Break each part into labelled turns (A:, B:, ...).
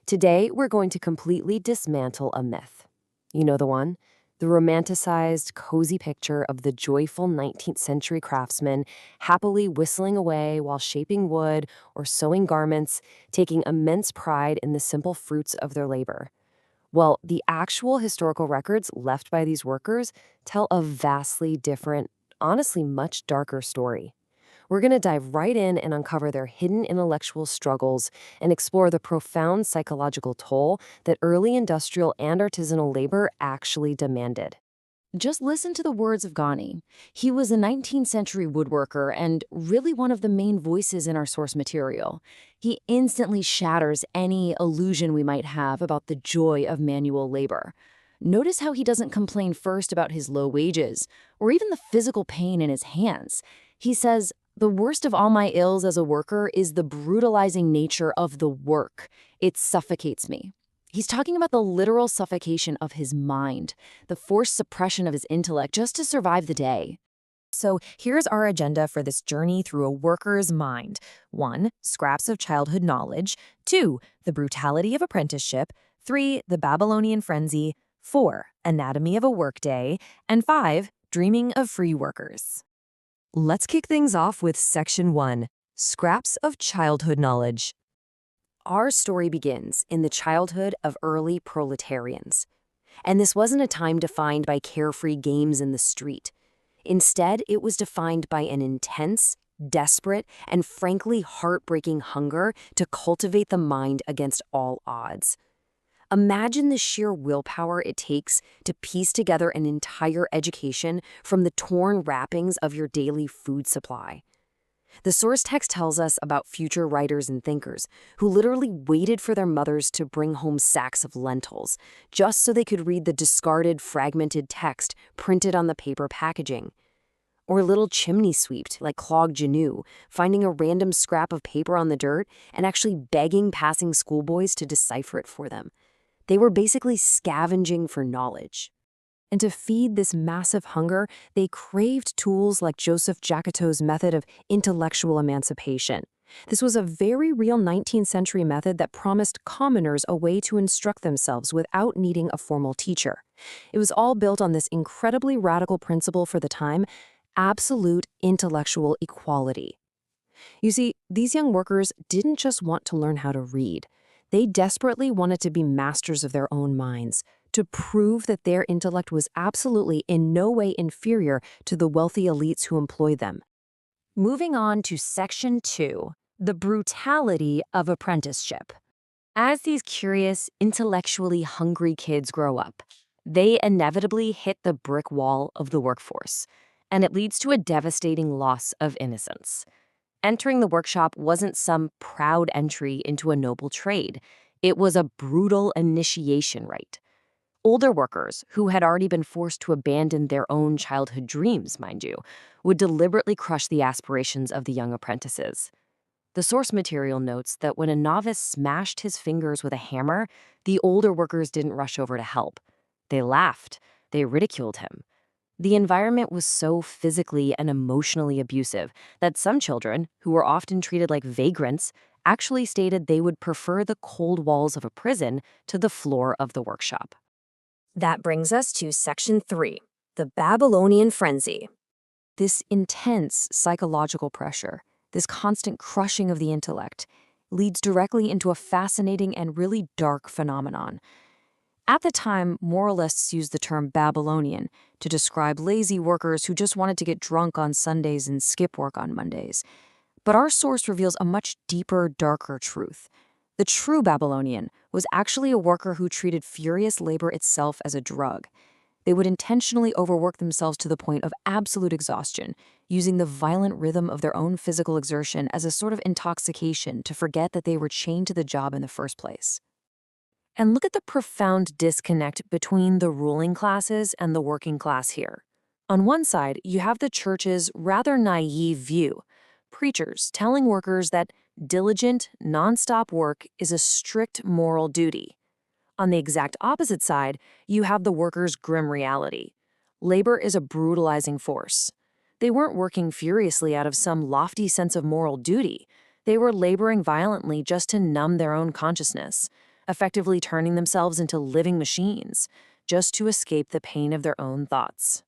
A: Today, we're going to completely dismantle a myth. You know the one? The romanticized, cozy picture of the joyful 19th century craftsman happily whistling away while shaping wood or sewing garments, taking immense pride in the simple fruits of their labor. Well, the actual historical records left by these workers tell a vastly different, honestly much darker story. We're going to dive right in and uncover their hidden intellectual struggles and explore the profound psychological toll that early industrial and artisanal labor actually demanded.
B: Just listen to the words of Ghani. He was a 19th century woodworker and really one of the main voices in our source material. He instantly shatters any illusion we might have about the joy of manual labor. Notice how he doesn't complain first about his low wages or even the physical pain in his hands. He says, "The worst of all my ills as a worker is the brutalizing nature of the work. It suffocates me." He's talking about the literal suffocation of his mind, the forced suppression of his intellect just to survive the day.
C: So here's our agenda for this journey through a worker's mind. 1. Scraps of childhood knowledge. 2. The brutality of apprenticeship. 3. The Babylonian frenzy. 4. Anatomy of a workday. And 5. Dreaming of free workers. Let's kick things off with Section 1. Scraps of childhood knowledge.
A: Our story begins in the childhood of early proletarians. And this wasn't a time defined by carefree games in the street. Instead, it was defined by an intense, desperate, and frankly heartbreaking hunger to cultivate the mind against all odds. Imagine the sheer willpower it takes to piece together an entire education from the torn wrappings of your daily food supply. The source text tells us about future writers and thinkers who literally waited for their mothers to bring home sacks of lentils just so they could read the discarded, fragmented text printed on the paper packaging. Or little chimney sweeped like Claude Janot, finding a random scrap of paper on the dirt and actually begging passing schoolboys to decipher it for them. They were basically scavenging for knowledge. And to feed this massive hunger, they craved tools like Joseph Jacquetot's method of intellectual emancipation. This was a very real 19th century method that promised commoners a way to instruct themselves without needing a formal teacher. It was all built on this incredibly radical principle for the time: absolute intellectual equality. You see, these young workers didn't just want to learn how to read. They desperately wanted to be masters of their own minds, to prove that their intellect was absolutely in no way inferior to the wealthy elites who employed them. Moving on to Section 2, the brutality of apprenticeship. As these curious, intellectually hungry kids grow up, they inevitably hit the brick wall of the workforce, and it leads to a devastating loss of innocence. Entering the workshop wasn't some proud entry into a noble trade. It was a brutal initiation rite. Older workers, who had already been forced to abandon their own childhood dreams, mind you, would deliberately crush the aspirations of the young apprentices. The source material notes that when a novice smashed his fingers with a hammer, the older workers didn't rush over to help. They laughed. They ridiculed him. The environment was so physically and emotionally abusive that some children, who were often treated like vagrants, actually stated they would prefer the cold walls of a prison to the floor of the workshop.
C: That brings us to Section 3, the Babylonian frenzy.
A: This intense psychological pressure, this constant crushing of the intellect, leads directly into a fascinating and really dark phenomenon. At the time, moralists used the term Babylonian to describe lazy workers who just wanted to get drunk on Sundays and skip work on Mondays. But our source reveals a much deeper, darker truth. The true Babylonian was actually a worker who treated furious labor itself as a drug. They would intentionally overwork themselves to the point of absolute exhaustion, using the violent rhythm of their own physical exertion as a sort of intoxication to forget that they were chained to the job in the first place. And look at the profound disconnect between the ruling classes and the working class here. On one side, you have the church's rather naive view, preachers telling workers that diligent, nonstop work is a strict moral duty. On the exact opposite side, you have the workers' grim reality. Labor is a brutalizing force. They weren't working furiously out of some lofty sense of moral duty. They were laboring violently just to numb their own consciousness.
C: effectively turning themselves into living machines, just to escape the pain of their own thoughts.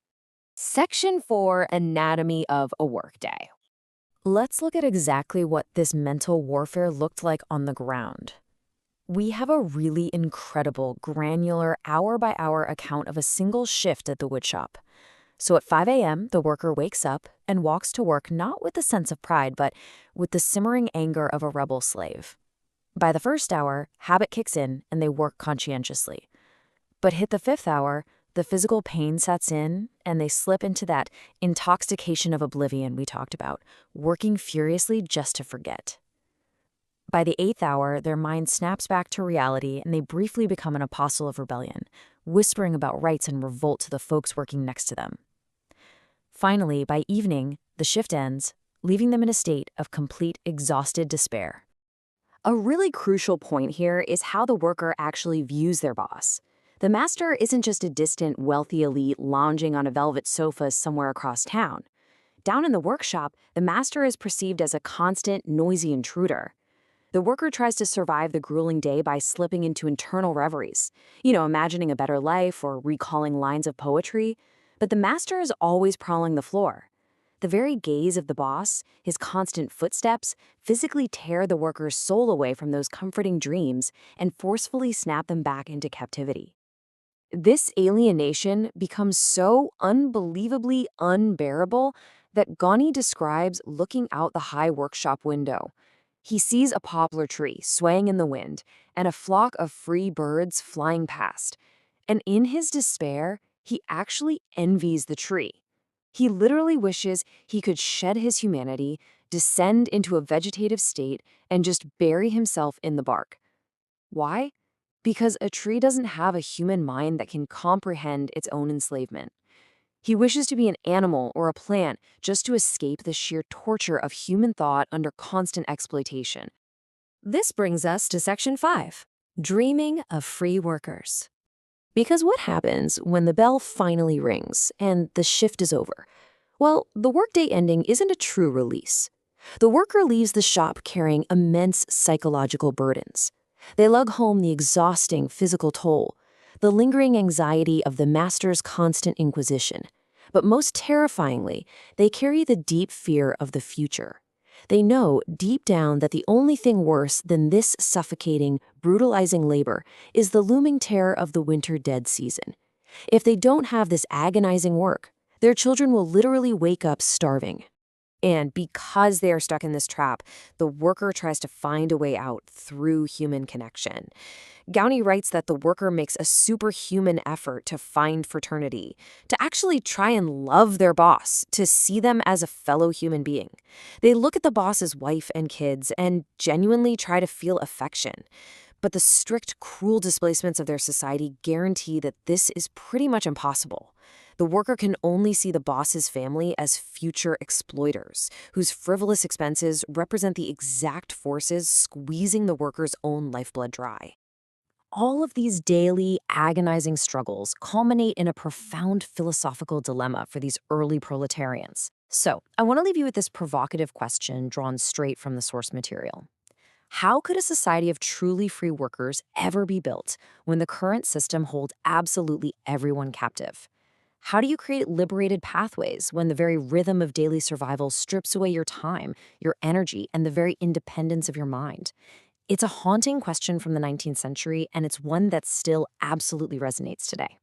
B: Section 4, Anatomy of a Workday.
C: Let's look at exactly what this mental warfare looked like on the ground. We have a really incredible, granular, hour-by-hour account of a single shift at the woodshop. So at 5 a.m., the worker wakes up and walks to work not with a sense of pride, but with the simmering anger of a rebel slave. By the first hour, habit kicks in and they work conscientiously. But hit the fifth hour, the physical pain sets in and they slip into that intoxication of oblivion we talked about, working furiously just to forget. By the eighth hour, their mind snaps back to reality and they briefly become an apostle of rebellion, whispering about rights and revolt to the folks working next to them. Finally, by evening, the shift ends, leaving them in a state of complete exhausted despair.
B: A really crucial point here is how the worker actually views their boss. The master isn't just a distant, wealthy elite lounging on a velvet sofa somewhere across town. Down in the workshop, the master is perceived as a constant, noisy intruder. The worker tries to survive the grueling day by slipping into internal reveries, imagining a better life or recalling lines of poetry. But the master is always prowling the floor. The very gaze of the boss, his constant footsteps, physically tear the worker's soul away from those comforting dreams and forcefully snap them back into captivity. This alienation becomes so unbelievably unbearable that Ghani describes looking out the high workshop window. He sees a poplar tree swaying in the wind and a flock of free birds flying past. And in his despair, he actually envies the tree. He literally wishes he could shed his humanity, descend into a vegetative state, and just bury himself in the bark. Why? Because a tree doesn't have a human mind that can comprehend its own enslavement. He wishes to be an animal or a plant just to escape the sheer torture of human thought under constant exploitation.
C: This brings us to Section 5, Dreaming of Free Workers. Because what happens when the bell finally rings and the shift is over? Well, the workday ending isn't a true release. The worker leaves the shop carrying immense psychological burdens. They lug home the exhausting physical toll, the lingering anxiety of the master's constant inquisition. But most terrifyingly, they carry the deep fear of the future. They know deep down that the only thing worse than this suffocating, brutalizing labor is the looming terror of the winter dead season. If they don't have this agonizing work, their children will literally wake up starving.
A: And because they are stuck in this trap, the worker tries to find a way out through human connection. Gowney writes that the worker makes a superhuman effort to find fraternity, to actually try and love their boss, to see them as a fellow human being. They look at the boss's wife and kids and genuinely try to feel affection. But the strict, cruel displacements of their society guarantee that this is pretty much impossible. The worker can only see the boss's family as future exploiters, whose frivolous expenses represent the exact forces squeezing the worker's own lifeblood dry.
C: All of these daily, agonizing struggles culminate in a profound philosophical dilemma for these early proletarians. So, I want to leave you with this provocative question drawn straight from the source material. How could a society of truly free workers ever be built when the current system holds absolutely everyone captive? How do you create liberated pathways when the very rhythm of daily survival strips away your time, your energy, and the very independence of your mind? It's a haunting question from the 19th century, and it's one that still absolutely resonates today.